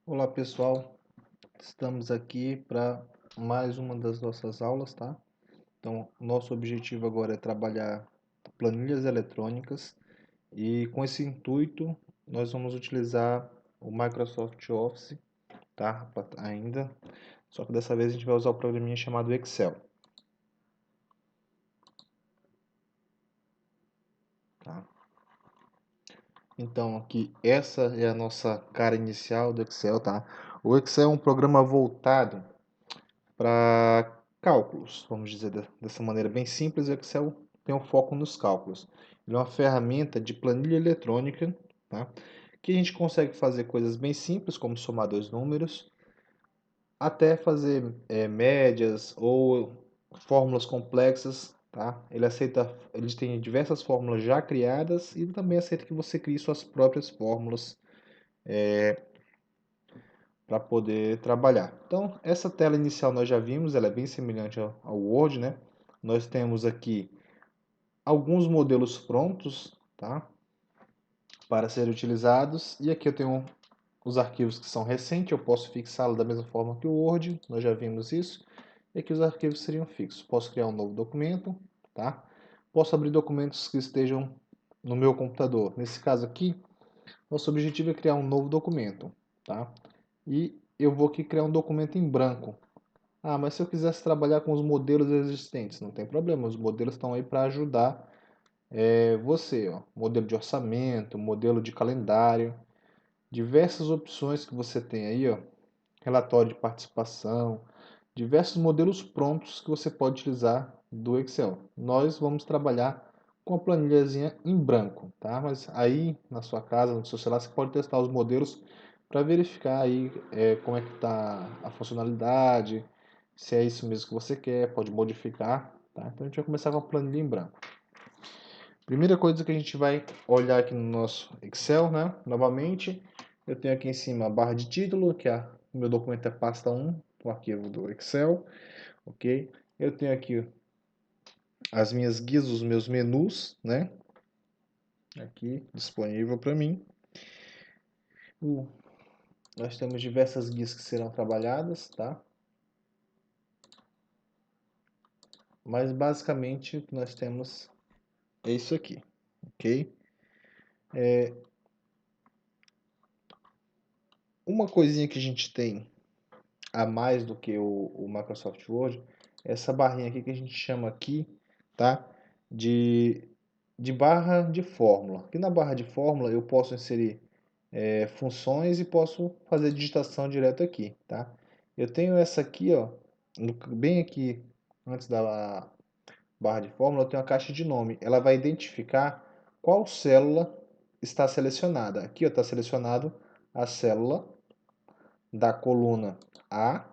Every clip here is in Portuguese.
Olá pessoal, estamos aqui para mais uma das nossas aulas, tá? Então, nosso objetivo agora é trabalhar planilhas eletrônicas e com esse intuito nós vamos utilizar o Microsoft Office, tá? Ainda, só que dessa vez a gente vai usar o programinha chamado Excel, tá? Então, aqui essa é a nossa cara inicial do Excel, tá? O Excel é um programa voltado para cálculos, vamos dizer dessa maneira bem simples. O Excel tem um foco nos cálculos. Ele é uma ferramenta de planilha eletrônica, tá? Que a gente consegue fazer coisas bem simples, como somar dois números, até fazer médias ou fórmulas complexas, tá? Ele tem diversas fórmulas já criadas e também aceita que você crie suas próprias fórmulas para poder trabalhar. Então, essa tela inicial nós já vimos, ela é bem semelhante ao Word, né? Nós temos aqui alguns modelos prontos, tá? Para serem utilizados. E aqui eu tenho os arquivos que são recentes, eu posso fixá-los da mesma forma que o Word, nós já vimos isso. E aqui os arquivos seriam fixos. Posso criar um novo documento, tá? Posso abrir documentos que estejam no meu computador. Nesse caso aqui, nosso objetivo é criar um novo documento, tá? E eu vou aqui criar um documento em branco. Ah, mas se eu quisesse trabalhar com os modelos existentes, não tem problema, os modelos estão aí para ajudar você, ó. Modelo de orçamento, modelo de calendário, diversas opções que você tem aí, ó. Relatório de participação, diversos modelos prontos que você pode utilizar do Excel. Nós vamos trabalhar com a planilhazinha em branco, tá? Mas aí na sua casa, no seu celular, você pode testar os modelos para verificar aí como é que está a funcionalidade, se é isso mesmo que você quer, pode modificar, tá? Então a gente vai começar com a planilha em branco. Primeira coisa que a gente vai olhar aqui no nosso Excel, né? Novamente, eu tenho aqui em cima a barra de título, que o meu documento é pasta 1, o arquivo do Excel, ok? Eu tenho aqui as minhas guias, os meus menus, né? Aqui disponível para mim. Nós temos diversas guias que serão trabalhadas, tá? Mas basicamente o que nós temos é isso aqui, ok? Uma coisinha que a gente tem a mais do que o Microsoft Word, é essa barrinha aqui que a gente chama aqui, tá? De, de barra de fórmula. Aqui na barra de fórmula eu posso inserir funções e posso fazer digitação direto aqui, tá? Eu tenho essa aqui, ó, bem aqui antes da barra de fórmula, eu tenho a caixa de nome. Ela vai identificar qual célula está selecionada. Aqui está selecionado a célula da coluna A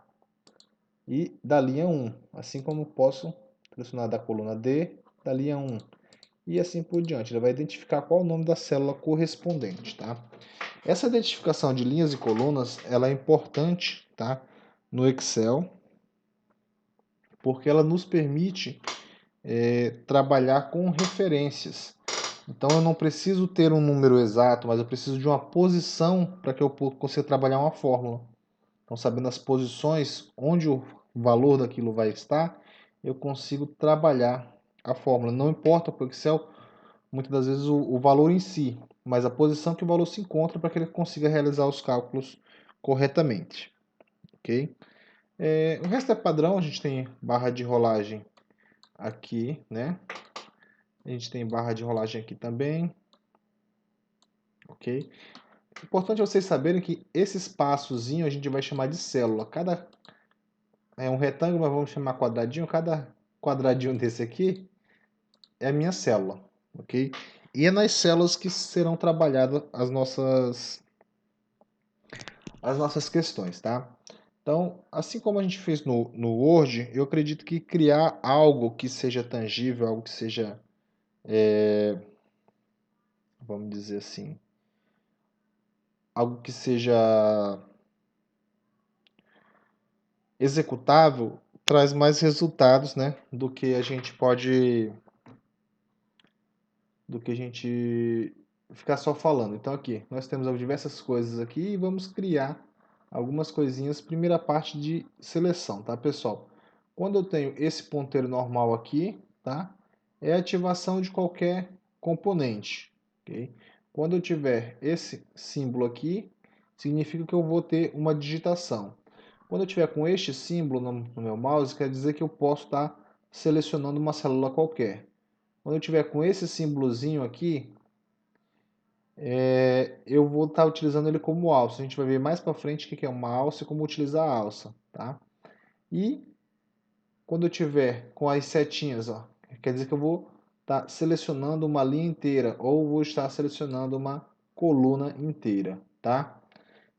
e da linha 1, assim como posso selecionar da coluna D, da linha 1 e assim por diante. Ele vai identificar qual o nome da célula correspondente, tá? Essa identificação de linhas e colunas, ela é importante, tá? No Excel, porque ela nos permite trabalhar com referências. Então eu não preciso ter um número exato, mas eu preciso de uma posição para que eu consiga trabalhar uma fórmula. Então, sabendo as posições onde o valor daquilo vai estar, eu consigo trabalhar a fórmula. Não importa para o Excel, muitas das vezes, o valor em si, mas a posição que o valor se encontra para que ele consiga realizar os cálculos corretamente. Ok? O resto é padrão, a gente tem barra de rolagem aqui, né? A gente tem barra de rolagem aqui também. Ok? Importante vocês saberem que esse espaçozinho a gente vai chamar de célula. Cada é um retângulo, mas vamos chamar quadradinho. Cada quadradinho desse aqui é a minha célula, ok? E é nas células que serão trabalhadas as nossas questões, tá? Então, assim como a gente fez no Word, eu acredito que criar algo que seja tangível, algo que seja, vamos dizer assim, algo que seja executável, traz mais resultados, né? Do que a gente ficar só falando. Então aqui, nós temos diversas coisas aqui e vamos criar algumas coisinhas. Primeira parte de seleção, tá, pessoal? Quando eu tenho esse ponteiro normal aqui, tá? É a ativação de qualquer componente, ok? Quando eu tiver esse símbolo aqui, significa que eu vou ter uma digitação. Quando eu tiver com este símbolo no meu mouse, quer dizer que eu posso estar selecionando uma célula qualquer. Quando eu tiver com esse símbolozinho aqui, eu vou estar utilizando ele como alça. A gente vai ver mais para frente o que é uma alça e como utilizar a alça, tá? E quando eu tiver com as setinhas, ó, quer dizer que eu vou estar selecionando uma linha inteira ou vou estar selecionando uma coluna inteira, tá?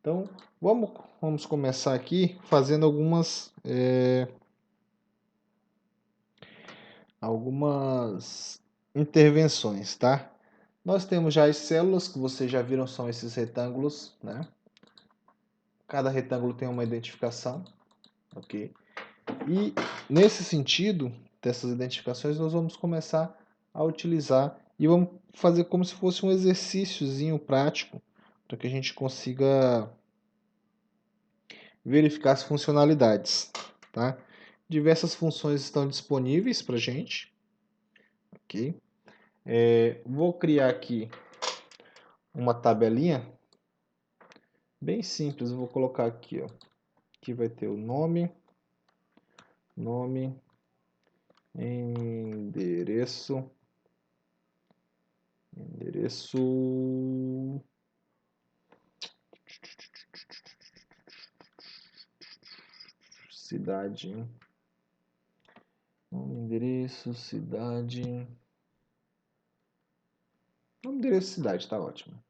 Então, vamos começar aqui fazendo algumas intervenções, tá? Nós temos já as células, que vocês já viram, são esses retângulos, né? Cada retângulo tem uma identificação, ok? E nesse sentido, dessas identificações, nós vamos começar a utilizar e vamos fazer como se fosse um exercíciozinho prático para que a gente consiga verificar as funcionalidades, tá? Diversas funções estão disponíveis para a gente, ok? Vou criar aqui uma tabelinha bem simples. Eu vou colocar aqui, ó. Aqui vai ter o nome, endereço, cidade, nome, endereço, cidade, nome, endereço, cidade, tá ótimo.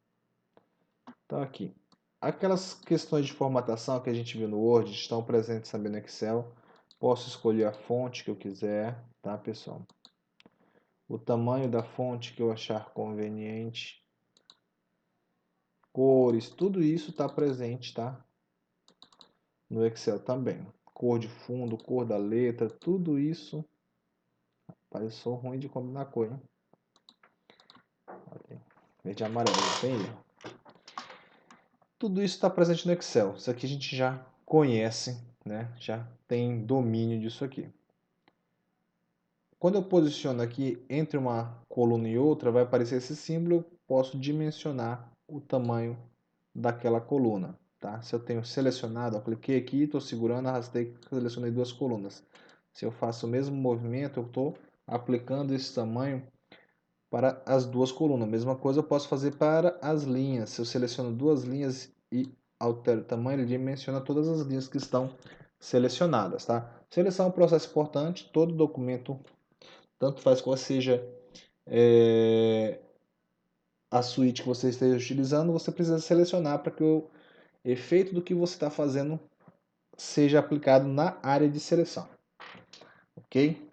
Então aqui, aquelas questões de formatação que a gente viu no Word estão presentes também no Excel. Posso escolher a fonte que eu quiser, tá, pessoal? O tamanho da fonte que eu achar conveniente, cores, tudo isso está presente, tá? No Excel também. Cor de fundo, cor da letra, tudo isso. Rapaz, eu sou ruim de combinar cor, hein? Olha, verde e amarelo, tem erro. Tudo isso está presente no Excel. Isso aqui a gente já conhece, né? Já tem domínio disso aqui. Quando eu posiciono aqui entre uma coluna e outra, vai aparecer esse símbolo. Eu posso dimensionar o tamanho daquela coluna. Tá? Se eu tenho selecionado, eu cliquei aqui, estou segurando, arrastei, selecionei duas colunas. Se eu faço o mesmo movimento, eu estou aplicando esse tamanho para as duas colunas. Mesma coisa eu posso fazer para as linhas. Se eu seleciono duas linhas e altero o tamanho, ele dimensiona todas as linhas que estão selecionadas. Tá? Seleção é um processo importante. Todo documento, tanto faz qual seja a suíte que você esteja utilizando, você precisa selecionar para que o efeito do que você está fazendo seja aplicado na área de seleção. Ok?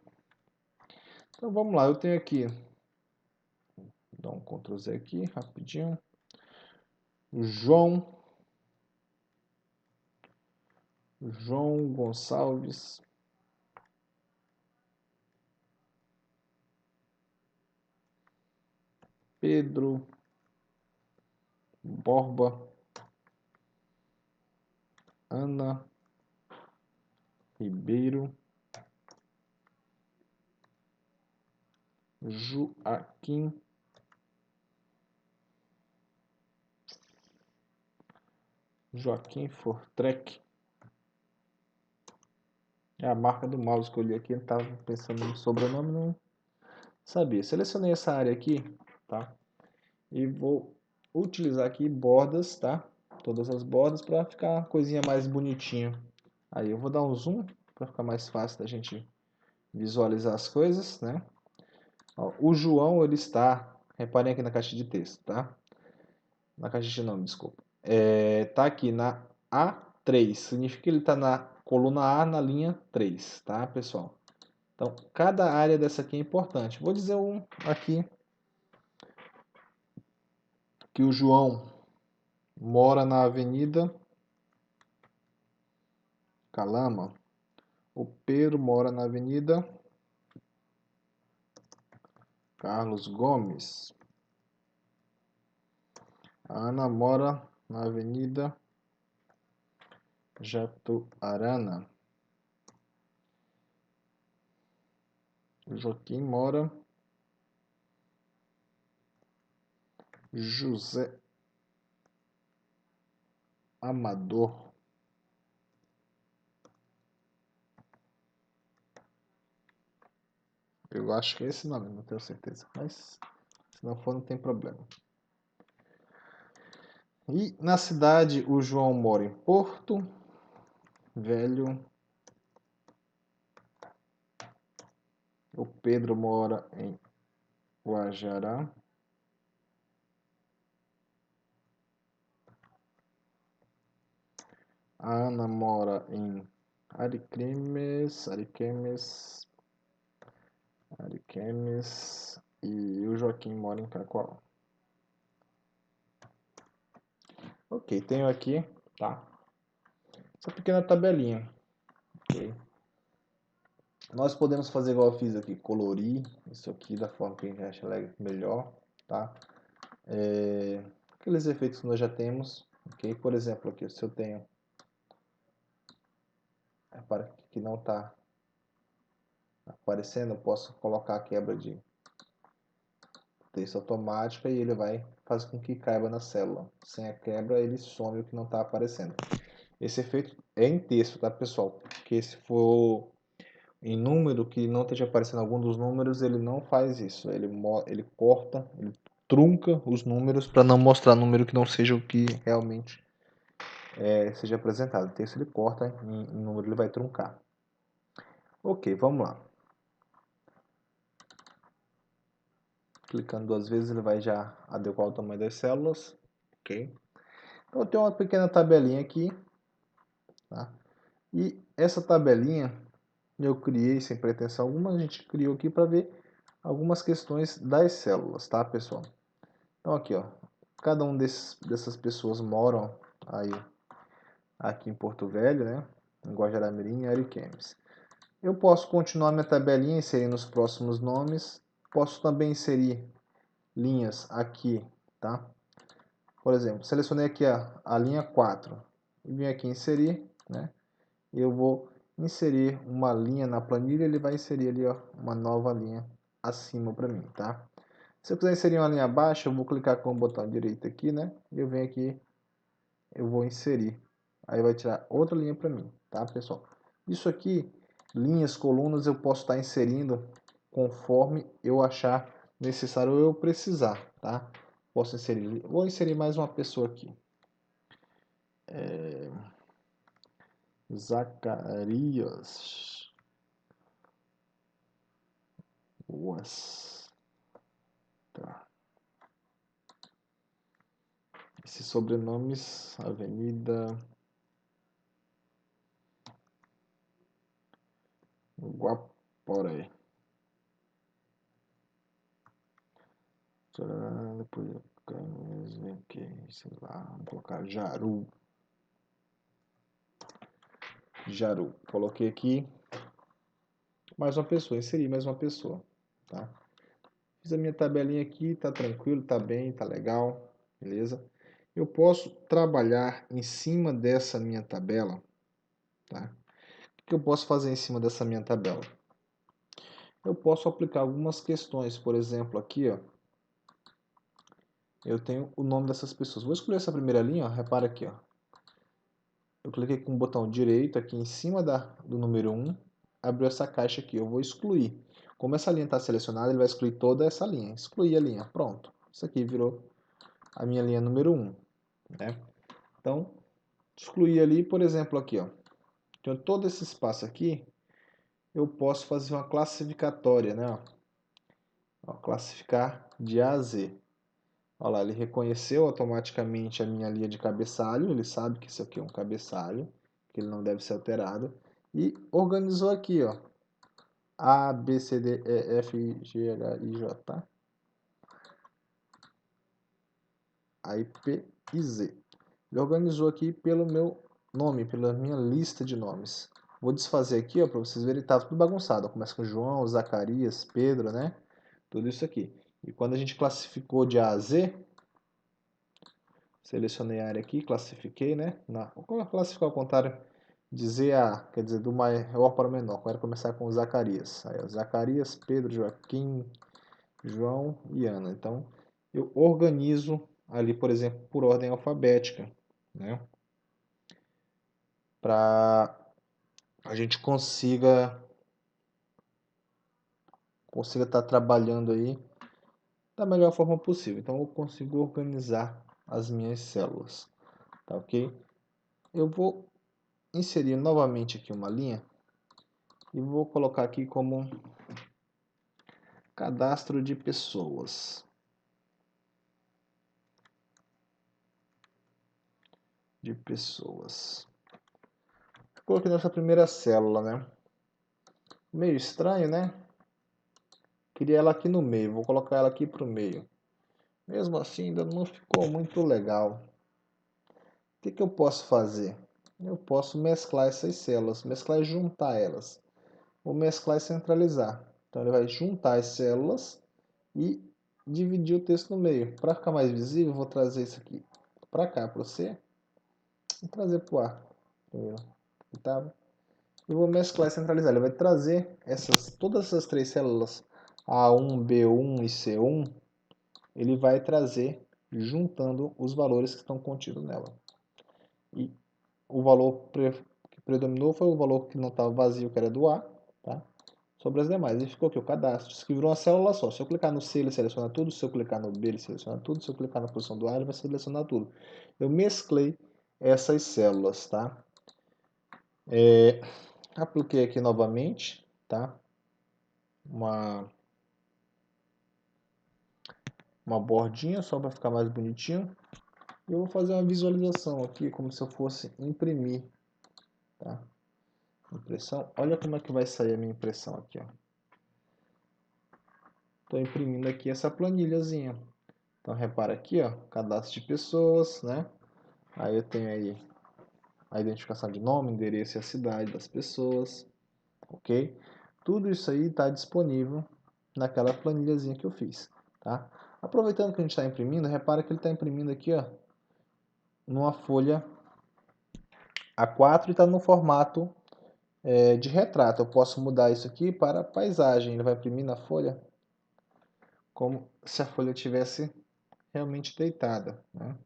Então vamos lá, eu tenho aqui, vou dar um Ctrl Z aqui, rapidinho. João Gonçalves. Pedro Borba. Ana Ribeiro. Joaquim Fortrek. É a marca do mouse que eu li aqui, eu estava pensando no sobrenome, não sabia. Selecionei essa área aqui, tá? E vou utilizar aqui bordas, tá? Todas as bordas para ficar uma coisinha mais bonitinha. Aí eu vou dar um zoom para ficar mais fácil da gente visualizar as coisas, né? Ó, o João, ele está, reparem aqui na caixa de texto, tá? Na caixa de nome, desculpa. Tá aqui na A3, significa que ele está na coluna A na linha 3, tá, pessoal? Então, cada área dessa aqui é importante. Vou dizer um aqui que o João mora na Avenida Calama. O Pedro mora na Avenida Carlos Gomes. A Ana mora na Avenida Jatuarana. Joaquim Mora. José Amador. Eu acho que é esse nome, não tenho certeza. Mas se não for, não tem problema. E na cidade, o João mora em Porto Velho. O Pedro mora em Guajará. A Ana mora em Ariquemes. E o Joaquim mora em Cacoal. Ok, tenho aqui, tá? Essa pequena tabelinha. Ok. Nós podemos fazer igual eu fiz aqui, colorir isso aqui da forma que a gente acha melhor, tá? Aqueles efeitos que nós já temos, ok? Por exemplo, aqui, se eu tenho, para que não está aparecendo, eu posso colocar a quebra de texto automática e ele vai fazer com que caiba na célula. Sem a quebra, ele some o que não está aparecendo. Esse efeito é em texto, tá, pessoal? Porque se for em número que não esteja aparecendo algum dos números, ele não faz isso. Ele corta, ele trunca os números para não mostrar número que não seja o que realmente seja apresentado. O texto ele corta, em número ele vai truncar. Ok, vamos lá. Clicando duas vezes ele vai já adequar o tamanho das células. Ok. Então eu tenho uma pequena tabelinha aqui. Tá? E essa tabelinha eu criei sem pretensão alguma, a gente criou aqui para ver algumas questões das células, tá, pessoal? Então aqui, ó, cada um dessas pessoas moram aí aqui em Porto Velho, né? Em Guajará-Mirim e Ariquemes. Eu posso continuar minha tabelinha inserindo os próximos nomes. Posso também inserir linhas aqui, tá? Por exemplo, selecionei aqui a linha 4 e vim aqui inserir, né? Eu vou inserir uma linha na planilha, ele vai inserir ali, ó, uma nova linha acima para mim, tá? Se eu quiser inserir uma linha abaixo, eu vou clicar com o botão direito aqui, né? E eu venho aqui, eu vou inserir. Aí vai tirar outra linha para mim, tá, pessoal? Isso aqui, linhas, colunas, eu posso estar inserindo conforme eu achar necessário ou eu precisar, tá? Posso inserir, vou inserir mais uma pessoa aqui. Zacarias. Tá. Esses sobrenomes, Avenida Guaporé. Depois aqui, sei lá, vamos colocar Jaru. Jaru. Coloquei aqui mais uma pessoa, inseri mais uma pessoa, tá? Fiz a minha tabelinha aqui, tá tranquilo, tá bem, tá legal, beleza? Eu posso trabalhar em cima dessa minha tabela, tá? O que eu posso fazer em cima dessa minha tabela? Eu posso aplicar algumas questões, por exemplo, aqui, ó, eu tenho o nome dessas pessoas. Vou escolher essa primeira linha, ó, repara aqui, ó. Eu cliquei com o botão direito aqui em cima do número 1, abriu essa caixa aqui, eu vou excluir. Como essa linha está selecionada, ele vai excluir toda essa linha. Excluir a linha, pronto. Isso aqui virou a minha linha número 1. Né? Então, excluir ali, por exemplo, aqui, ó. Então, todo esse espaço aqui, eu posso fazer uma classificatória, né? Ó, classificar de A a Z. Olha lá, ele reconheceu automaticamente a minha linha de cabeçalho, ele sabe que isso aqui é um cabeçalho, que ele não deve ser alterado, e organizou aqui, ó, A, B, C, D, E, F, G, H, I, J, tá? Aí P e Z. Ele organizou aqui pelo meu nome, pela minha lista de nomes. Vou desfazer aqui, ó, para vocês verem, tá tudo bagunçado. Começa com João, Zacarias, Pedro, né? Tudo isso aqui. E quando a gente classificou de A a Z, Selecionei a área aqui, classifiquei, né? Vou classificar ao contrário, dizer a, quer dizer, do maior para o menor. Quero começar com o Zacarias. Aí, ó, Zacarias, Pedro, Joaquim, João e Ana. Então, eu organizo ali, por exemplo, por ordem alfabética, né? Para a gente consiga estar trabalhando aí da melhor forma possível. Então, eu consigo organizar as minhas células, tá ok? Eu vou inserir novamente aqui uma linha e vou colocar aqui como cadastro de pessoas. Ficou aqui nessa primeira célula, né? Meio estranho, né? Queria ela aqui no meio, vou colocar ela aqui para o meio. Mesmo assim, ainda não ficou muito legal. O que eu posso fazer? Eu posso mesclar essas células, mesclar e juntar elas. Vou mesclar e centralizar. Então ele vai juntar as células e dividir o texto no meio. Para ficar mais visível, vou trazer isso aqui para cá, para você, e trazer para o A. Tá? Eu vou mesclar e centralizar. Ele vai trazer todas essas três células, A1, B1 e C1, ele vai trazer juntando os valores que estão contidos nela. E o valor que predominou foi o valor que não estava vazio, que era do A, tá? Sobre as demais. E ficou aqui o cadastro. Isso aqui virou uma célula só. Se eu clicar no C, ele seleciona tudo. Se eu clicar no B, ele seleciona tudo. Se eu clicar na posição do A, ele vai selecionar tudo. Eu mesclei essas células, tá? Apliquei aqui novamente, tá? Uma bordinha só para ficar mais bonitinho. E eu vou fazer uma visualização aqui, como se eu fosse imprimir, tá? Impressão. Olha como é que vai sair a minha impressão aqui, ó. Estou imprimindo aqui essa planilhazinha. Então repara aqui, ó, cadastro de pessoas, né? Aí eu tenho aí a identificação de nome, endereço e a cidade das pessoas, ok? Tudo isso aí está disponível naquela planilhazinha que eu fiz, tá? Aproveitando que a gente está imprimindo, repara que ele está imprimindo aqui, ó, numa folha A4 e está no formato de retrato. Eu posso mudar isso aqui para paisagem. Ele vai imprimir na folha como se a folha tivesse realmente deitada, né?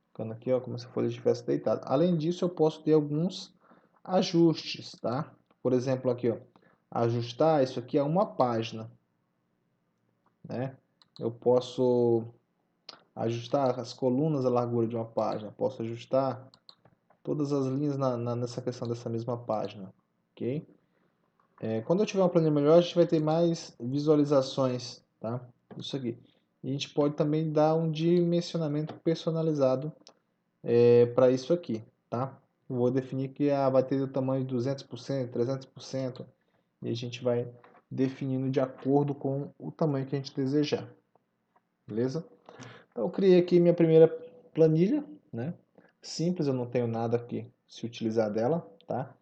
Ficando aqui, ó, como se a folha estivesse deitada. Além disso, eu posso ter alguns ajustes, tá? Por exemplo, aqui, ó, ajustar isso aqui a uma página, né? Eu posso ajustar as colunas a largura de uma página, posso ajustar todas as linhas nessa questão dessa mesma página, ok? Quando eu tiver uma planilha melhor, a gente vai ter mais visualizações, tá? Isso aqui. E a gente pode também dar um dimensionamento personalizado para isso aqui, tá? Eu vou definir que vai ter o tamanho de 200%, 300%, e a gente vai definindo de acordo com o tamanho que a gente desejar, beleza? Então, eu criei aqui minha primeira planilha, né? Simples, eu não tenho nada aqui se utilizar dela, tá?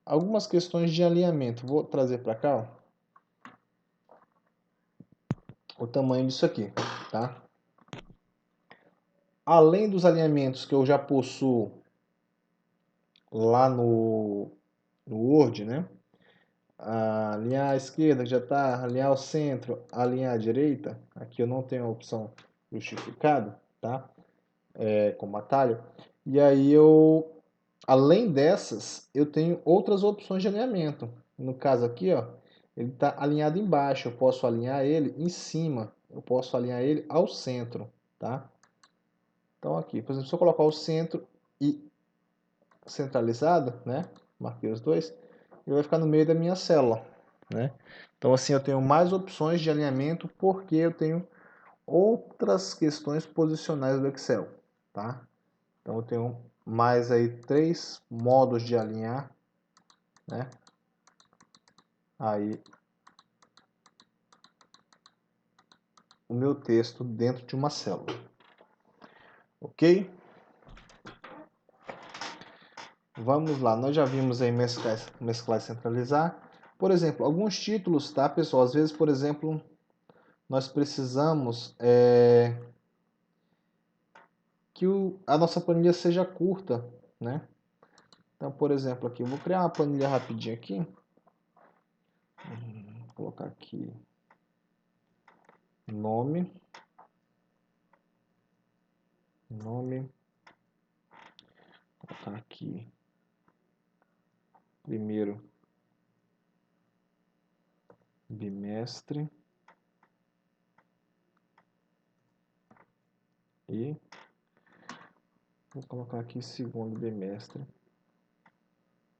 Algumas questões de alinhamento, vou trazer para cá, ó, o tamanho disso aqui, tá? Além dos alinhamentos que eu já possuo lá no Word, né? Alinhar à esquerda já está, alinhar ao centro, alinhar à direita. Aqui eu não tenho a opção justificado, tá? Como atalho. E aí além dessas, eu tenho outras opções de alinhamento. No caso aqui, ó, ele está alinhado embaixo. Eu posso alinhar ele em cima. Eu posso alinhar ele ao centro, tá? Então aqui, por exemplo, se eu colocar o centro e centralizado, né? Marquei os dois, ele vai ficar no meio da minha célula, né? Então assim eu tenho mais opções de alinhamento porque eu tenho outras questões posicionais do Excel, tá? Então eu tenho mais aí 3 modos de alinhar, né? Aí o meu texto dentro de uma célula, ok? Vamos lá, nós já vimos aí mesclar e centralizar. Por exemplo, alguns títulos, tá, pessoal? Às vezes, por exemplo, nós precisamos que a nossa planilha seja curta, né? Então, por exemplo, aqui eu vou criar uma planilha rapidinho aqui. Vou colocar aqui nome, vou colocar aqui primeiro bimestre e vou colocar aqui segundo bimestre,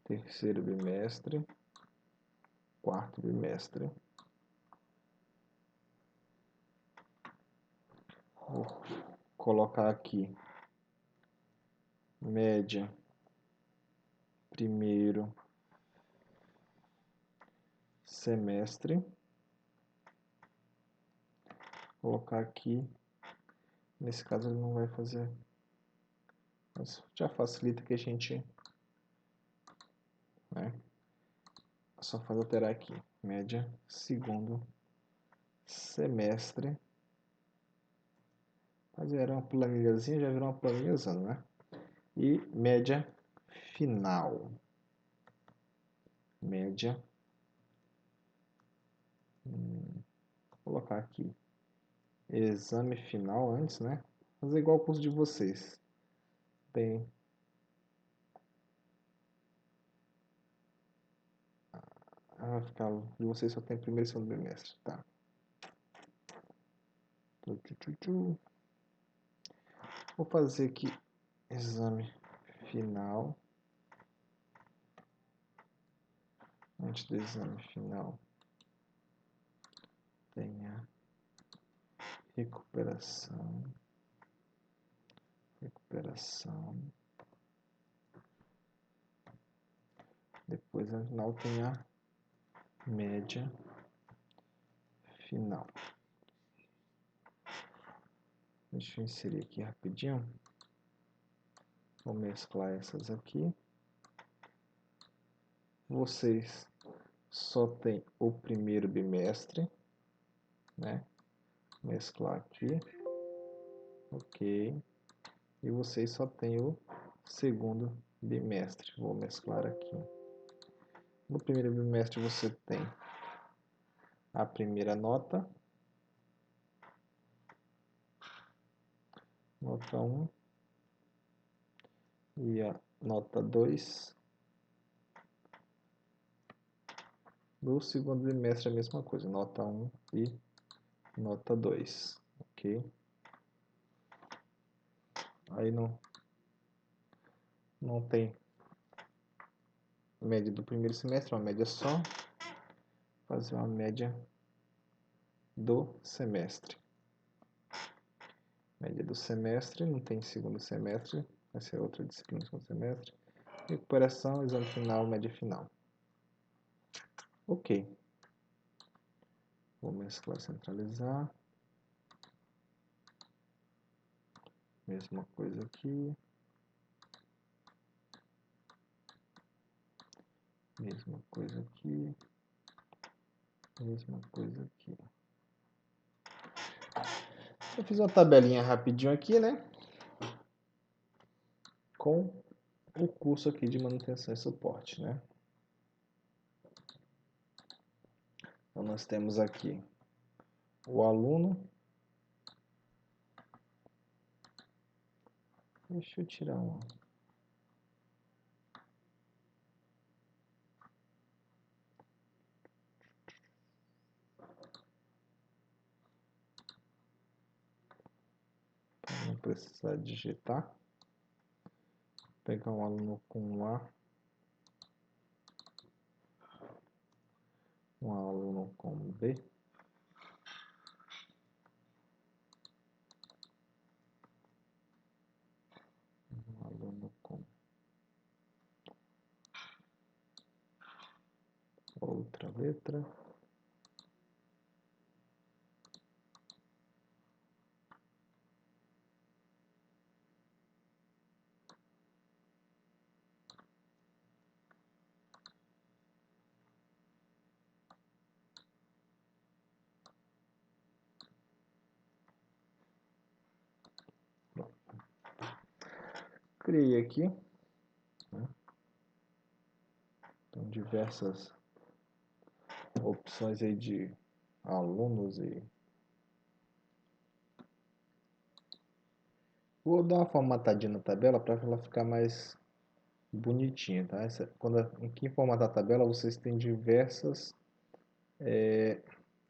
terceiro bimestre, quarto bimestre. Vou colocar aqui média primeiro semestre. Vou colocar aqui, nesse caso ele não vai fazer, mas já facilita que a gente, né, só faz alterar aqui, média segundo semestre. Mas era uma planilhazinha, já virou uma planilhazona, né? E média final. Média. Vou colocar aqui exame final antes, né? Fazer igual o curso de vocês. Tem. Vai ficar. De vocês só tem primeiro e segundo bimestre. Tá. Vou fazer aqui exame final. Antes do exame final, tem a recuperação. Depois, no final, tem a média final. Deixa eu inserir aqui rapidinho. Vou mesclar essas aqui. Vocês só tem o primeiro bimestre, né? Mesclar aqui. Ok. E vocês só tem o segundo bimestre. Vou mesclar aqui. No primeiro bimestre você tem a primeira nota, nota 1, e a nota 2. No segundo bimestre a mesma coisa, nota 1 e nota 2, ok? Aí não tem média do primeiro semestre, uma média só. Fazer uma média do semestre. Média do semestre, não tem segundo semestre, vai ser outra disciplina do segundo semestre. Recuperação, exame final, média final. Ok. Vou mesclar, centralizar. Mesma coisa aqui. Mesma coisa aqui. Mesma coisa aqui. Eu fiz uma tabelinha rapidinho aqui, né? Com o curso aqui de manutenção e suporte, né? Então nós temos aqui o aluno. Deixa eu tirar uma. Para não precisar digitar. Vou pegar um aluno com A. Um aluno com B. Um aluno com outra letra. criei aqui, né? Então, diversas opções aí de alunos e vou dar uma formatadinha na tabela para ela ficar mais bonitinha, tá? Aqui em formatar a tabela vocês têm diversas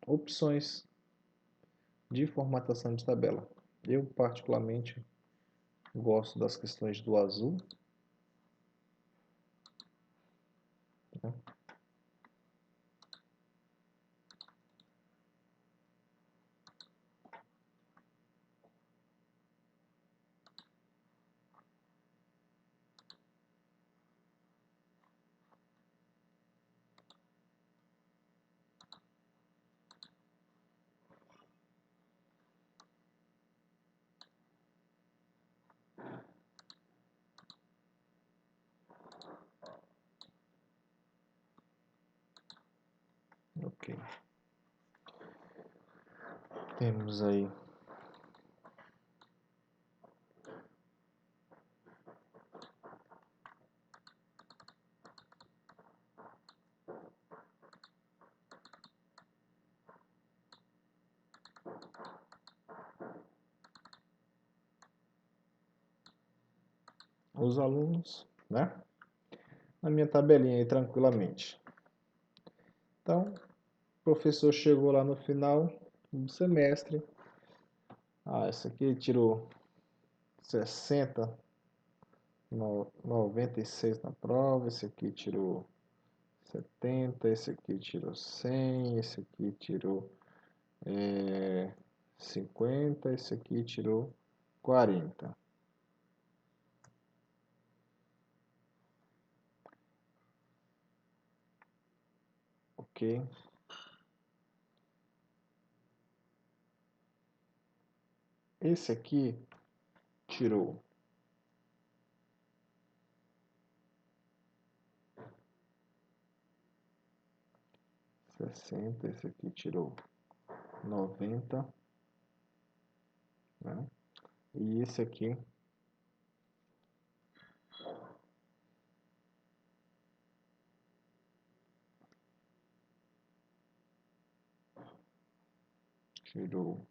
opções de formatação de tabela. Eu particularmente gosto das questões do azul, né? Ok. Temos aí os alunos, né? Na minha tabelinha aí tranquilamente. Então, o professor chegou lá no final do semestre. Ah, esse aqui tirou 60, 96 na prova. Esse aqui tirou 70, esse aqui tirou 100, esse aqui tirou 50, esse aqui tirou 40. Ok. Esse aqui tirou 60, esse aqui tirou 90, né? E esse aqui tirou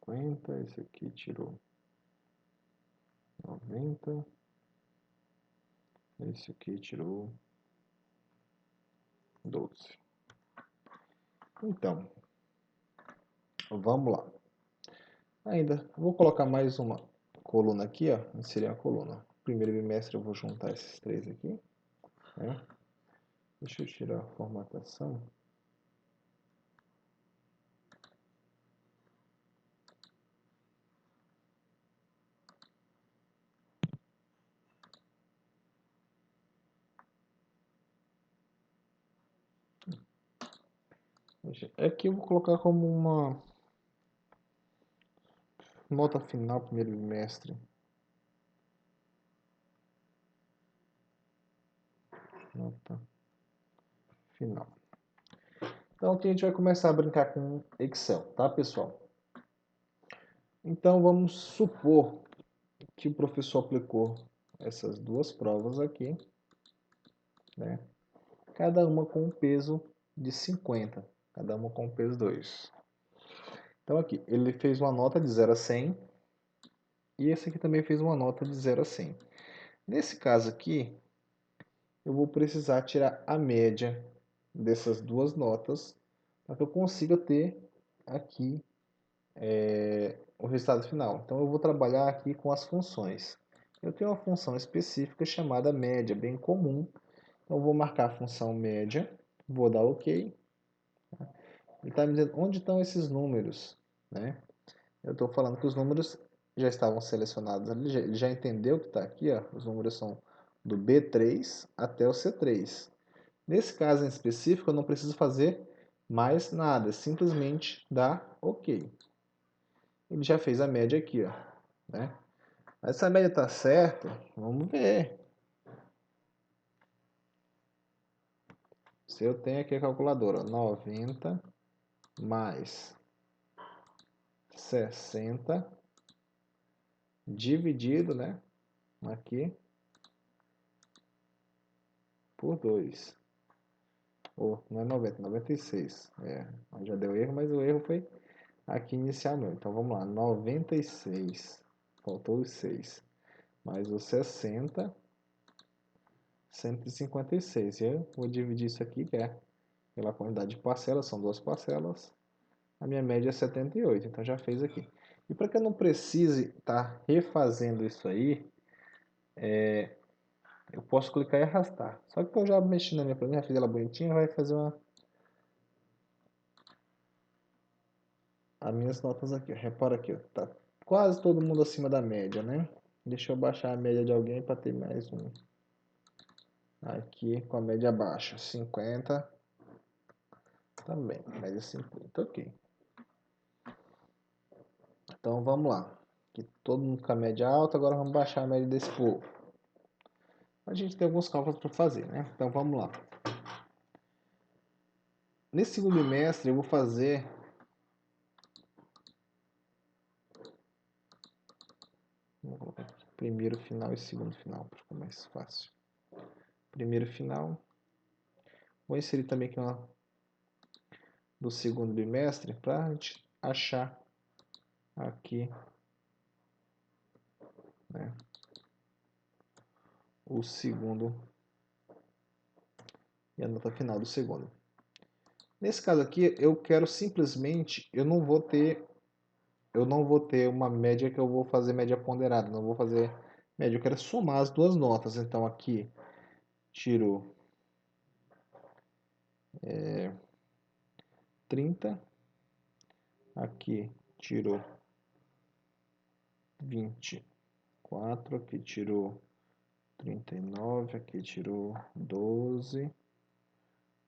50, esse aqui tirou 90, esse aqui tirou 12. Então, vamos lá. Ainda vou colocar mais uma coluna aqui, ó, inserir a coluna. Primeiro bimestre eu vou juntar esses três aqui, né? Deixa eu tirar a formatação. Aqui eu vou colocar como uma nota final primeiro bimestre. Nota final. Então aqui a gente vai começar a brincar com Excel, tá, pessoal? Então vamos supor que o professor aplicou essas duas provas aqui, né? Cada uma com um peso de 50, cada uma com peso 2. Então aqui, ele fez uma nota de 0 a 100 e esse aqui também fez uma nota de 0 a 100. Nesse caso aqui, eu vou precisar tirar a média dessas duas notas para que eu consiga ter aqui o resultado final. Então eu vou trabalhar aqui com as funções. Eu tenho uma função específica chamada média, bem comum. Então eu vou marcar a função média, vou dar OK. Ele está me dizendo onde estão esses números, né? Eu estou falando que os números já estavam selecionados ali, ele já entendeu que está aqui, ó, os números são do B3 até o C3. Nesse caso em específico, eu não preciso fazer mais nada, simplesmente dar OK. Ele já fez a média aqui, ó, né? Mas essa média está certa? Vamos ver. Se eu tenho aqui a calculadora, 90 mais 60 dividido, né, aqui, por 2. Ou, não é 90, 96. Já deu erro, mas o erro foi aqui inicialmente. Então vamos lá, 96. Faltou os 6. Mais os 60, 156. Eu vou dividir isso aqui, que é pela quantidade de parcelas, são duas parcelas. A minha média é 78, então já fez aqui. E para que eu não precise estar refazendo isso aí, eu posso clicar e arrastar. Só que eu já mexi na minha planilha, já fiz ela bonitinha, vai fazer as minhas notas aqui. Repara aqui, ó, tá quase todo mundo acima da média, né? Deixa eu baixar a média de alguém para ter mais um. Aqui com a média baixa, 50. Também, média 50, ok. Então vamos lá. Aqui todo mundo com a média alta, agora vamos baixar a média desse povo. A gente tem alguns cálculos para fazer, né? Então vamos lá. Nesse segundo bimestre eu vou fazer vou colocar aqui, primeiro final e segundo final para ficar mais fácil. Primeiro final. Vou inserir também aqui uma do segundo bimestre para a gente achar aqui, né, o segundo e a nota final do segundo. Nesse caso aqui, eu quero simplesmente, eu não vou ter uma média que eu vou fazer média ponderada, não vou fazer média, eu quero somar as duas notas. Então aqui tiro 30, aqui tirou 24, aqui tirou 39, aqui tirou 12,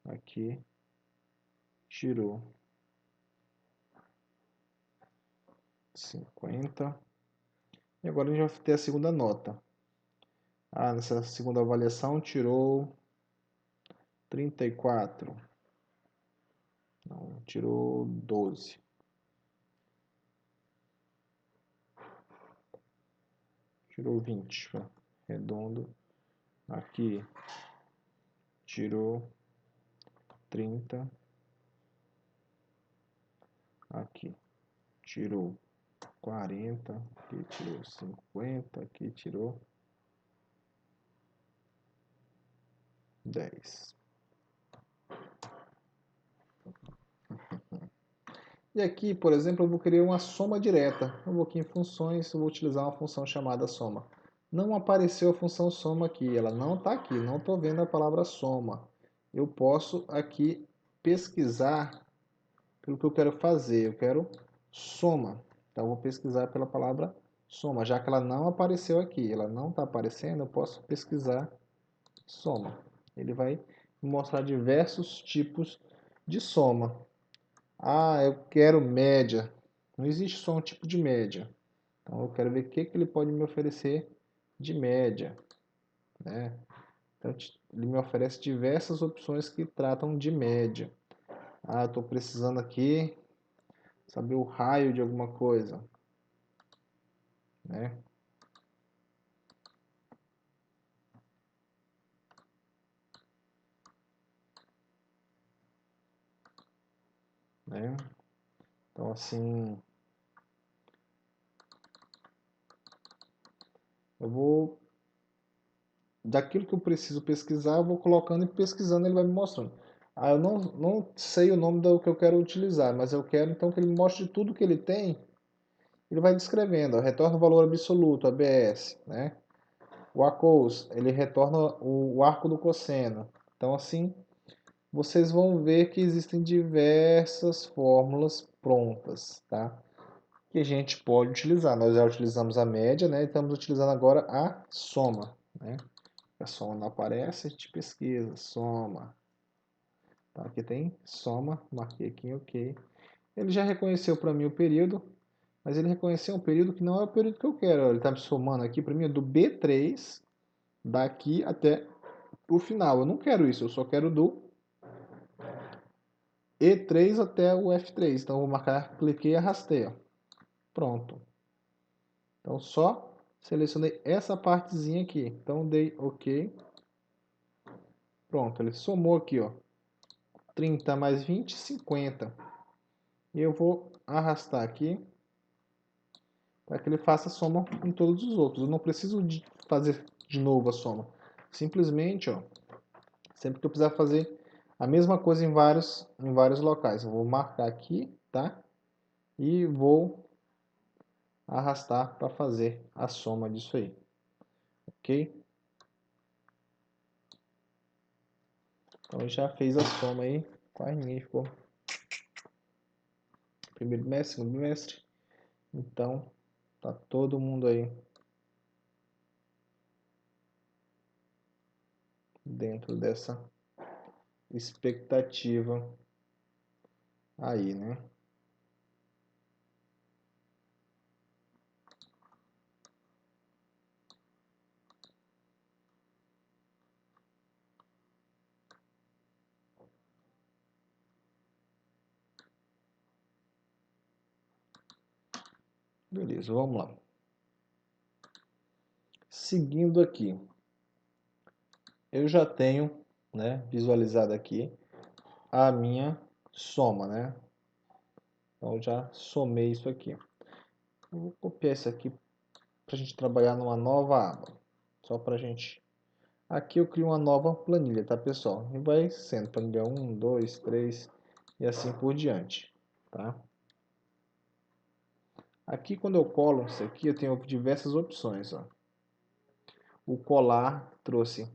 aqui tirou 50. E agora a gente vai ter a segunda nota. Nessa segunda avaliação tirou 34. Não, tirou 12. Tirou 20, redondo. Aqui tirou 30. Aqui tirou 40. Aqui tirou 50. Aqui tirou 10. E aqui, por exemplo, eu vou querer uma soma direta. Eu vou aqui em funções, eu vou utilizar uma função chamada soma. Não apareceu a função soma aqui, ela não está aqui, não estou vendo a palavra soma. Eu posso aqui pesquisar pelo que eu quero fazer, eu quero soma. Então eu vou pesquisar pela palavra soma, já que ela não apareceu aqui, ela não está aparecendo, eu posso pesquisar soma. Ele vai me mostrar diversos tipos de soma. Eu quero média. Não existe só um tipo de média. Então eu quero ver o que ele pode me oferecer de média, né? Então ele me oferece diversas opções que tratam de média. Eu estou precisando aqui saber o raio de alguma coisa, né? Né? Então assim, eu vou daquilo que eu preciso pesquisar, eu vou colocando e pesquisando, ele vai me mostrando. Eu não sei o nome do que eu quero utilizar, mas eu quero então que ele me mostre tudo que ele tem. Ele vai descrevendo, ó, retorna o valor absoluto, ABS, né? O ACOS, ele retorna o arco do cosseno. Então assim, vocês vão ver que existem diversas fórmulas prontas, tá? Que a gente pode utilizar. Nós já utilizamos a média, né? E estamos utilizando agora a soma, né? A soma não aparece, a gente pesquisa, soma. Tá, aqui tem soma, marquei aqui em OK. Ele já reconheceu para mim o período, mas ele reconheceu um período que não é o período que eu quero. Ele está me somando aqui para mim do B3 daqui até o final. Eu não quero isso, eu só quero do E3 até o F3. Então eu vou marcar, cliquei e arrastei. Ó. Pronto. Então só Selecionei essa partezinha aqui. Então dei OK. Pronto, ele somou aqui, ó. 30 mais 20, 50. E eu vou arrastar aqui para que ele faça a soma em todos os outros. Eu não preciso de fazer de novo a soma. Simplesmente, ó, sempre que eu precisar fazer a mesma coisa em vários locais. Eu vou marcar aqui, tá? E vou arrastar para fazer a soma disso aí. Ok? Então já fez a soma aí. Quase ninguém ficou. Primeiro bimestre, segundo bimestre. Então, tá todo mundo aí dentro dessa expectativa aí, né? Beleza, vamos lá. Seguindo aqui, eu já tenho, né, visualizado aqui a minha soma, né? Então eu já somei isso aqui. Eu vou copiar isso aqui para a gente trabalhar numa nova aba. Só para a gente... Aqui eu crio uma nova planilha, tá, pessoal? E vai sendo planilha 1, 2, 3 e assim por diante, tá? Aqui quando eu colo isso aqui, eu tenho diversas opções, ó. O colar trouxe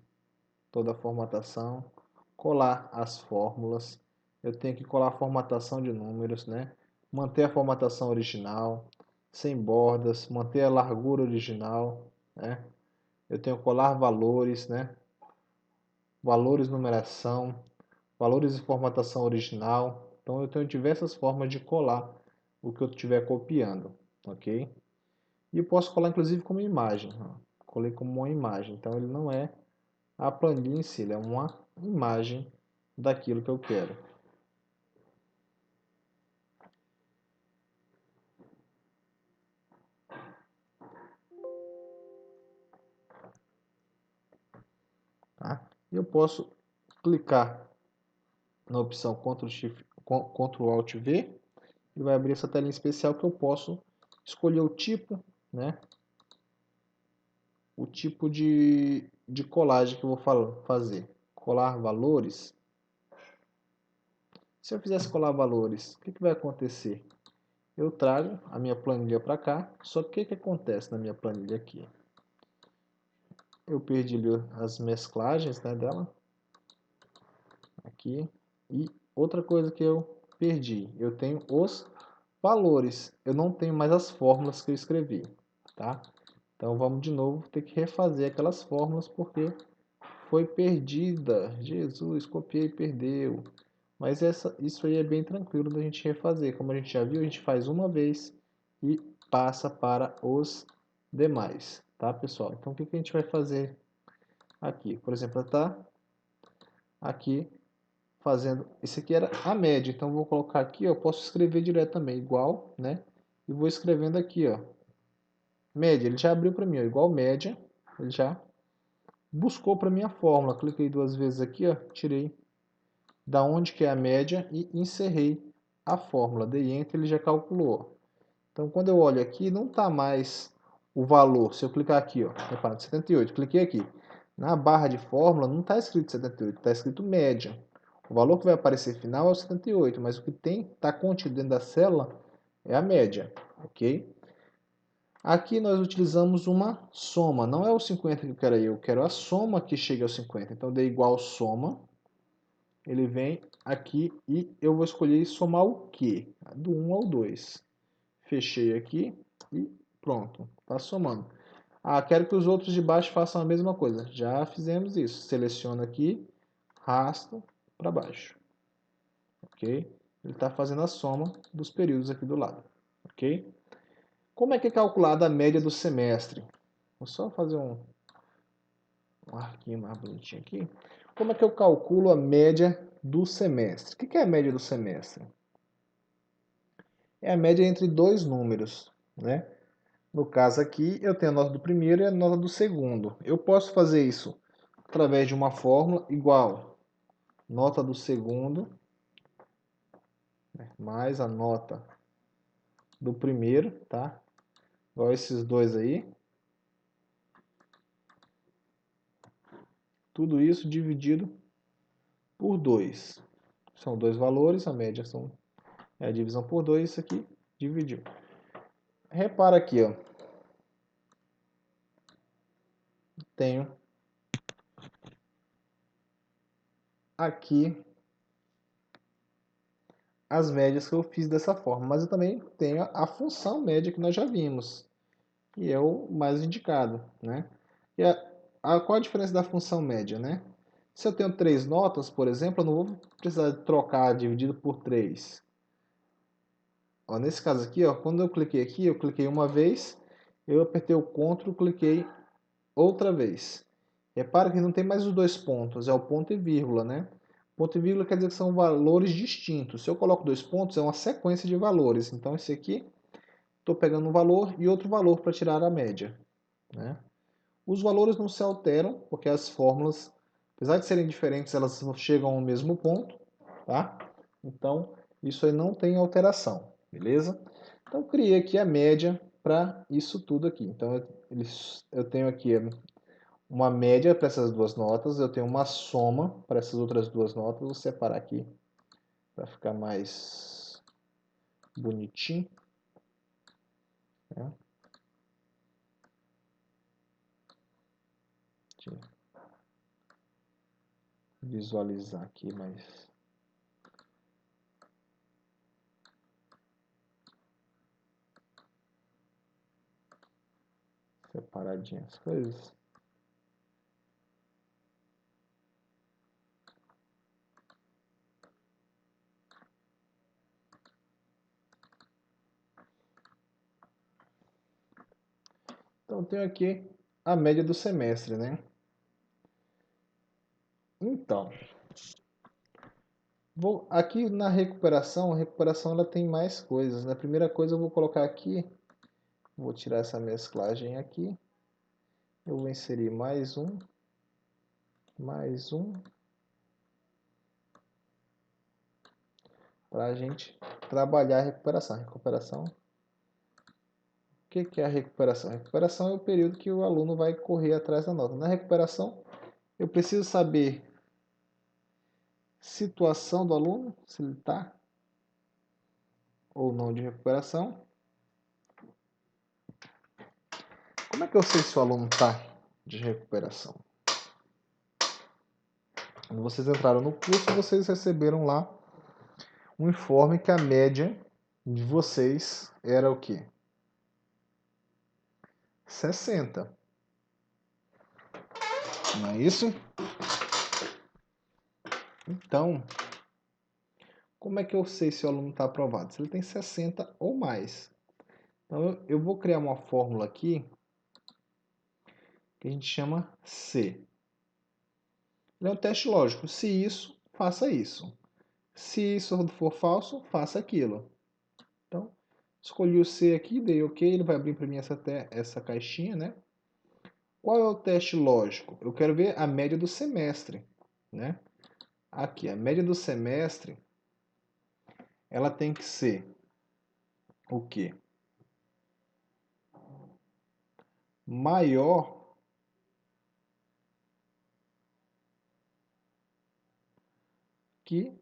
toda a formatação, colar as fórmulas, eu tenho que colar a formatação de números, né? Manter a formatação original, sem bordas, manter a largura original, né? Eu tenho que colar valores, né? Valores numeração, valores de formatação original. Então eu tenho diversas formas de colar o que eu estiver copiando, ok? E eu posso colar inclusive como imagem. Ó. Colei como uma imagem, então ele não é a planilha em si, ele é uma imagem daquilo que eu quero. Tá? E eu posso clicar na opção Ctrl Alt V e vai abrir essa telinha especial que eu posso escolher o tipo, né? O tipo de colagem que eu vou fazer. Colar valores. Se eu fizesse colar valores, o que vai acontecer? Eu trago a minha planilha para cá, só que o que acontece na minha planilha aqui? Eu perdi ali as mesclagens, né, dela, aqui, e outra coisa que eu perdi, eu tenho os valores, eu não tenho mais as fórmulas que eu escrevi, tá? Então vamos de novo ter que refazer aquelas fórmulas porque foi perdida. Jesus, copiei e perdeu. Mas isso aí é bem tranquilo da gente refazer. Como a gente já viu, a gente faz uma vez e passa para os demais, tá, pessoal? Então o que a gente vai fazer aqui? Por exemplo, tá aqui fazendo... Esse aqui era a média, então eu vou colocar aqui, ó, eu posso escrever direto também, igual, né? E vou escrevendo aqui, ó, média. Ele já abriu para mim, ó, igual média. Ele já buscou para minha fórmula. Cliquei duas vezes aqui, ó, tirei da onde que é a média e encerrei a fórmula. Dei Enter, ele já calculou. Então, quando eu olho aqui, não está mais o valor. Se eu clicar aqui, ó, repara, 78, cliquei aqui. Na barra de fórmula não está escrito 78, está escrito média. O valor que vai aparecer final é o 78, mas o que está contido dentro da célula é a média, ok? Aqui nós utilizamos uma soma, não é o 50 que eu quero a soma que chega ao 50. Então, eu dei igual soma, ele vem aqui e eu vou escolher somar o quê? Do 1 ao 2. Fechei aqui e pronto, está somando. Ah, quero que os outros de baixo façam a mesma coisa. Já fizemos isso. Seleciono aqui, arrasto para baixo. Ok? Ele está fazendo a soma dos períodos aqui do lado. Ok? Como é que é calculada a média do semestre? Vou só fazer um arquinho mais bonitinho aqui. Como é que eu calculo a média do semestre? O que é a média do semestre? É a média entre dois números, né? No caso aqui, eu tenho a nota do primeiro e a nota do segundo. Eu posso fazer isso através de uma fórmula igual nota do segundo, né, mais a nota do primeiro, tá? Igual esses dois aí. Tudo isso dividido por 2. São dois valores, a média é a divisão por 2, isso aqui dividiu. Repara aqui, ó. Tenho aqui as médias que eu fiz dessa forma, mas eu também tenho a função média que nós já vimos, que é o mais indicado, né? E qual a diferença da função média, né? Se eu tenho 3 notas, por exemplo, eu não vou precisar trocar dividido por 3. Ó, nesse caso aqui, ó, quando eu cliquei aqui, eu cliquei uma vez, eu apertei o Ctrl, cliquei outra vez. Repara que não tem mais os dois pontos, é o ponto e vírgula, né? Ponto e vírgula quer dizer que são valores distintos. Se eu coloco dois pontos, é uma sequência de valores. Então, esse aqui, estou pegando um valor e outro valor para tirar a média, né? Os valores não se alteram, porque as fórmulas, apesar de serem diferentes, elas chegam ao mesmo ponto, tá? Então, isso aí não tem alteração, beleza? Então, eu criei aqui a média para isso tudo aqui. Então, eu tenho aqui uma média para essas duas notas, eu tenho uma soma para essas outras duas notas. Vou separar aqui para ficar mais bonitinho, né? Deixa eu visualizar aqui mais separadinho as coisas. Então, eu tenho aqui a média do semestre, né? Então, aqui na recuperação, a recuperação ela tem mais coisas, né? A primeira coisa eu vou colocar aqui, vou tirar essa mesclagem aqui, eu vou inserir mais um, para a gente trabalhar a recuperação. Recuperação. O que é a recuperação? A recuperação é o período que o aluno vai correr atrás da nota. Na recuperação, eu preciso saber situação do aluno, se ele está ou não de recuperação. Como é que eu sei se o aluno está de recuperação? Quando vocês entraram no curso, vocês receberam lá um informe que a média de vocês era o quê? 60. Não é isso? Então, como é que eu sei se o aluno está aprovado? Se ele tem 60 ou mais. Então, eu vou criar uma fórmula aqui que a gente chama C. Ele é um teste lógico. Se isso, faça isso. Se isso for falso, faça aquilo. Então, escolhi o C aqui, dei OK, ele vai abrir para mim essa caixinha, né? Qual é o teste lógico? Eu quero ver a média do semestre, né? Aqui, a média do semestre, ela tem que ser o quê? Maior que,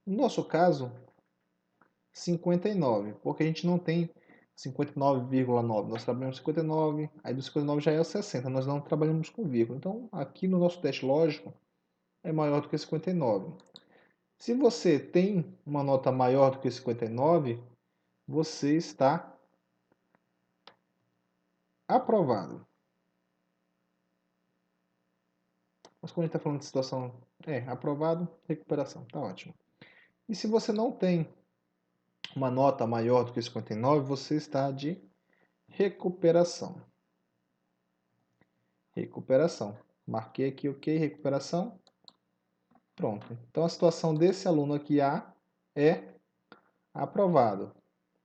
no nosso caso, 59, porque a gente não tem 59,9, nós trabalhamos 59, aí do 59 já é o 60, nós não trabalhamos com vírgula. Então, aqui no nosso teste lógico, é maior do que 59. Se você tem uma nota maior do que 59, você está aprovado. Mas quando a gente está falando de situação, aprovado, recuperação, tá ótimo. E se você não tem uma nota maior do que 59, você está de recuperação. Recuperação. Marquei aqui OK, recuperação. Pronto. Então a situação desse aluno aqui A é aprovado.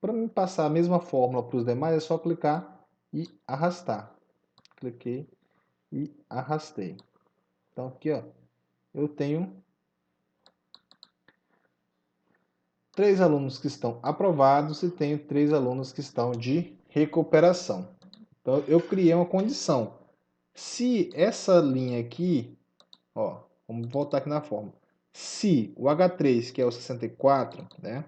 Para me passar a mesma fórmula para os demais, é só clicar e arrastar. Cliquei e arrastei. Então aqui, ó, eu tenho 3 alunos que estão aprovados e tenho 3 alunos que estão de recuperação. Então eu criei uma condição. Se essa linha aqui, ó, vamos voltar aqui na fórmula. Se o H3, que é o 64, né,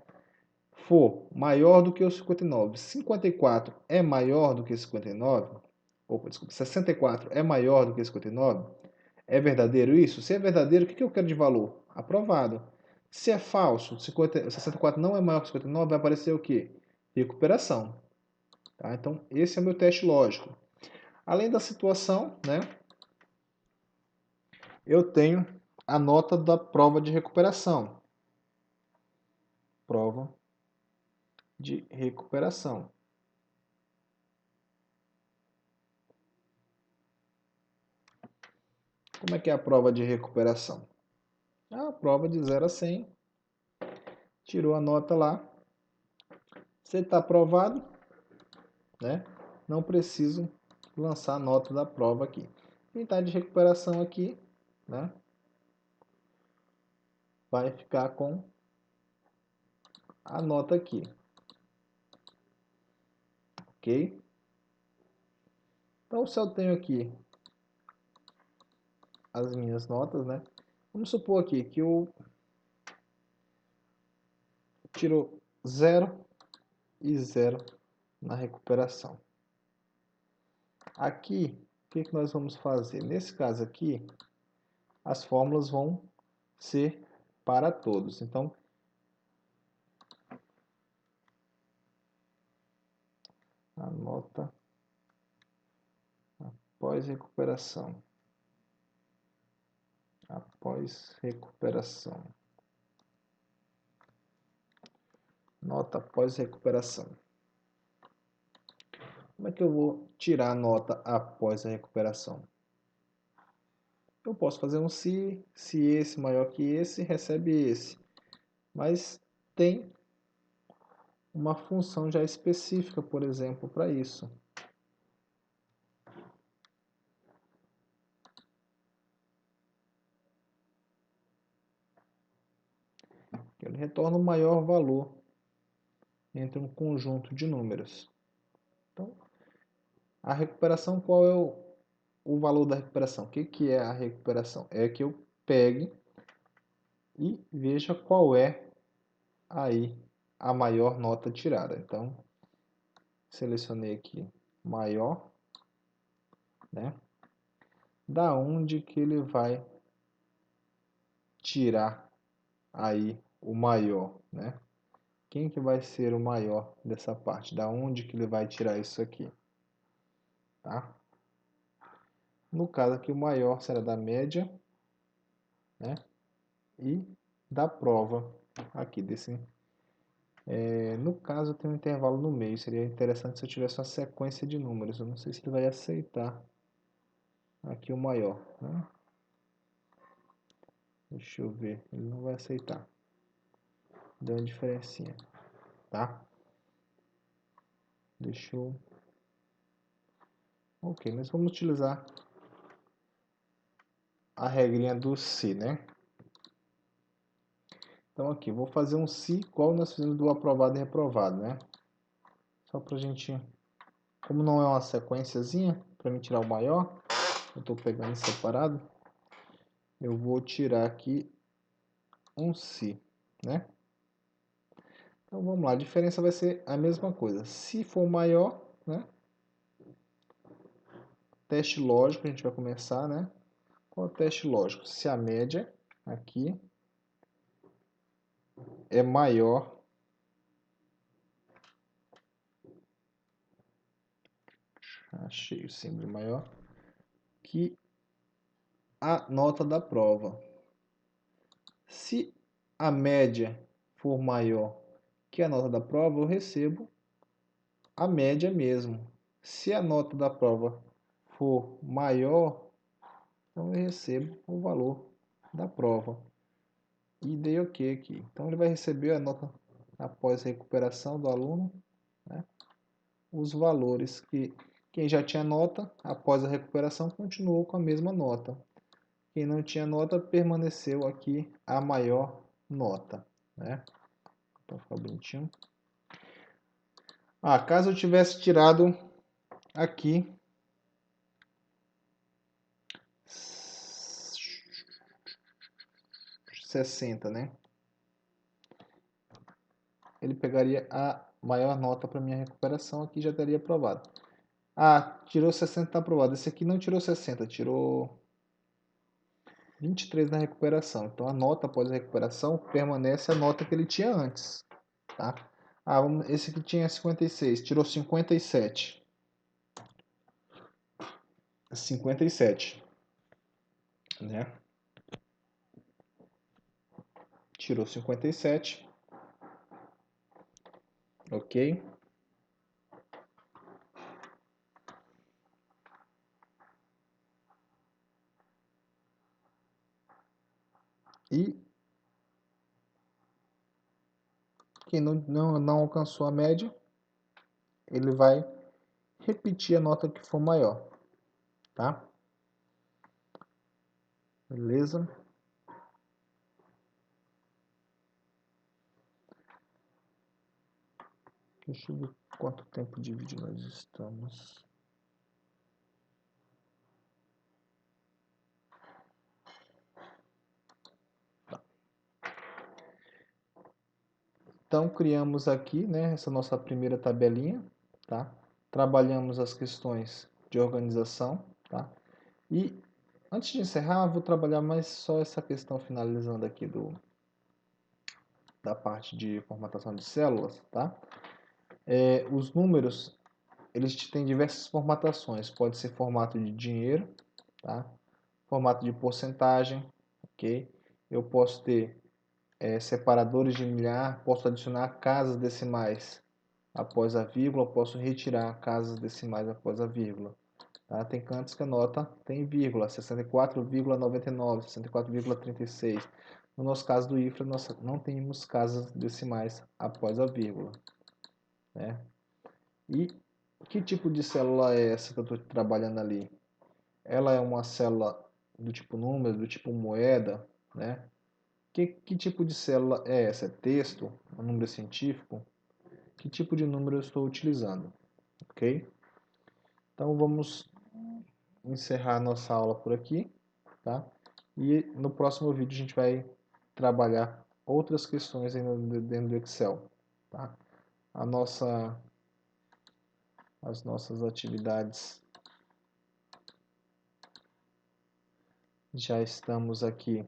for maior do que o 59, 54 é maior do que 59, opa, desculpa, 64 é maior do que 59, é verdadeiro isso? Se é verdadeiro, o que eu quero de valor? Aprovado. Se é falso, 64 não é maior que 59, vai aparecer o quê? Recuperação. Tá? Então, esse é o meu teste lógico. Além da situação, né, eu tenho a nota da prova de recuperação. Prova de recuperação. Como é que é a prova de recuperação? A prova de 0 a 100. Tirou a nota lá. Você está aprovado, né? Não preciso lançar a nota da prova aqui. Quem está de recuperação aqui, né, vai ficar com a nota aqui. Ok? Então, se eu tenho aqui as minhas notas, né? Vamos supor aqui que eu tiro 0 e 0 na recuperação. Aqui, o que nós vamos fazer? Nesse caso aqui, as fórmulas vão ser para todos. Então, a nota após recuperação. Após recuperação. Nota após recuperação. Como é que eu vou tirar a nota após a recuperação? Eu posso fazer um se esse maior que esse, recebe esse. Mas tem uma função já específica, por exemplo, para isso. Ele retorna o maior valor entre um conjunto de números. Então, a recuperação, qual é o valor da recuperação? O que é a recuperação? É que eu pegue e veja qual é aí a maior nota tirada. Então, selecionei aqui maior, né? Da onde que ele vai tirar aí o maior, né? Quem que vai ser o maior dessa parte? Da onde que ele vai tirar isso aqui? Tá? No caso aqui, o maior será da média, né? E da prova aqui desse. No caso, tem um intervalo no meio. Seria interessante se eu tivesse uma sequência de números. Eu não sei se ele vai aceitar aqui o maior, né? Deixa eu ver. Ele não vai aceitar. Deu uma diferencinha, tá? Deixa eu... Ok, nós vamos utilizar a regrinha do se, né? Então aqui, vou fazer um se igual nós fizemos do aprovado e reprovado, né? Só pra gente... Como não é uma sequenciazinha, para mim tirar o maior, eu estou pegando separado, eu vou tirar aqui um se, né? Então vamos lá, a diferença vai ser a mesma coisa. Se for maior, né? Teste lógico, a gente vai começar, né? Qual é o teste lógico? Se a média aqui é maior, achei o símbolo maior, que a nota da prova. Se a média for maior que a nota da prova, eu recebo a média mesmo. Se a nota da prova for maior, então eu recebo o valor da prova. E dei OK aqui. Então ele vai receber a nota após a recuperação do aluno, né, os valores que quem já tinha nota, após a recuperação, continuou com a mesma nota. Quem não tinha nota, permaneceu aqui a maior nota, né? Para ficar bonitinho. Caso eu tivesse tirado aqui 60, né? Ele pegaria a maior nota para minha recuperação, aqui já estaria aprovado. Tirou 60, está aprovado. Esse aqui não tirou 60, tirou 23 na recuperação. Então a nota após a recuperação permanece a nota que ele tinha antes, tá? Esse aqui tinha 56, tirou 57. 57, né? Tirou 57, ok? E quem não alcançou a média, ele vai repetir a nota que for maior, tá? Beleza? Deixa eu ver quanto tempo de vídeo nós estamos. Então, criamos aqui, né, essa nossa primeira tabelinha, tá? Trabalhamos as questões de organização, tá? E antes de encerrar, vou trabalhar mais só essa questão finalizando aqui da parte de formatação de células, tá? Os números, eles têm diversas formatações. Pode ser formato de dinheiro, tá? Formato de porcentagem, ok? Eu posso ter separadores de milhar, posso adicionar casas decimais após a vírgula, posso retirar casas decimais após a vírgula. Tá? Tem cantos que a nota tem vírgula, 64,99, 64,36. No nosso caso do IFRA, nós não temos casas decimais após a vírgula, né? E que tipo de célula é essa que eu estou trabalhando ali? Ela é uma célula do tipo número, do tipo moeda, né? Que tipo de célula é essa? É texto? Um número científico? Que tipo de número eu estou utilizando? Ok? Então vamos encerrar nossa aula por aqui, tá? E no próximo vídeo a gente vai trabalhar outras questões ainda dentro do Excel, tá? As nossas atividades, já estamos aqui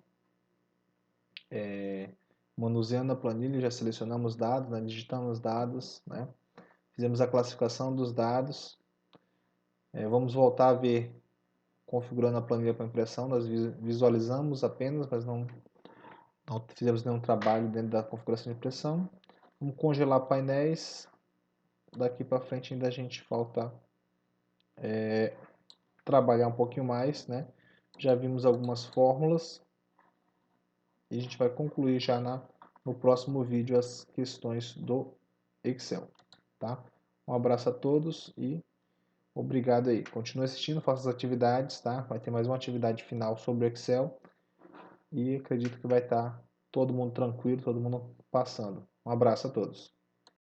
manuseando a planilha, já selecionamos dados, né? Digitamos dados, né? Fizemos a classificação dos dados. Vamos voltar a ver configurando a planilha para impressão. Nós visualizamos apenas, mas não fizemos nenhum trabalho dentro da configuração de impressão. Vamos congelar painéis. Daqui para frente ainda a gente falta trabalhar um pouquinho mais, né? Já vimos algumas fórmulas e a gente vai concluir já no próximo vídeo as questões do Excel, tá? Um abraço a todos e obrigado aí. Continue assistindo, faça as atividades, tá? Vai ter mais uma atividade final sobre o Excel e acredito que vai estar todo mundo tranquilo, todo mundo passando. Um abraço a todos.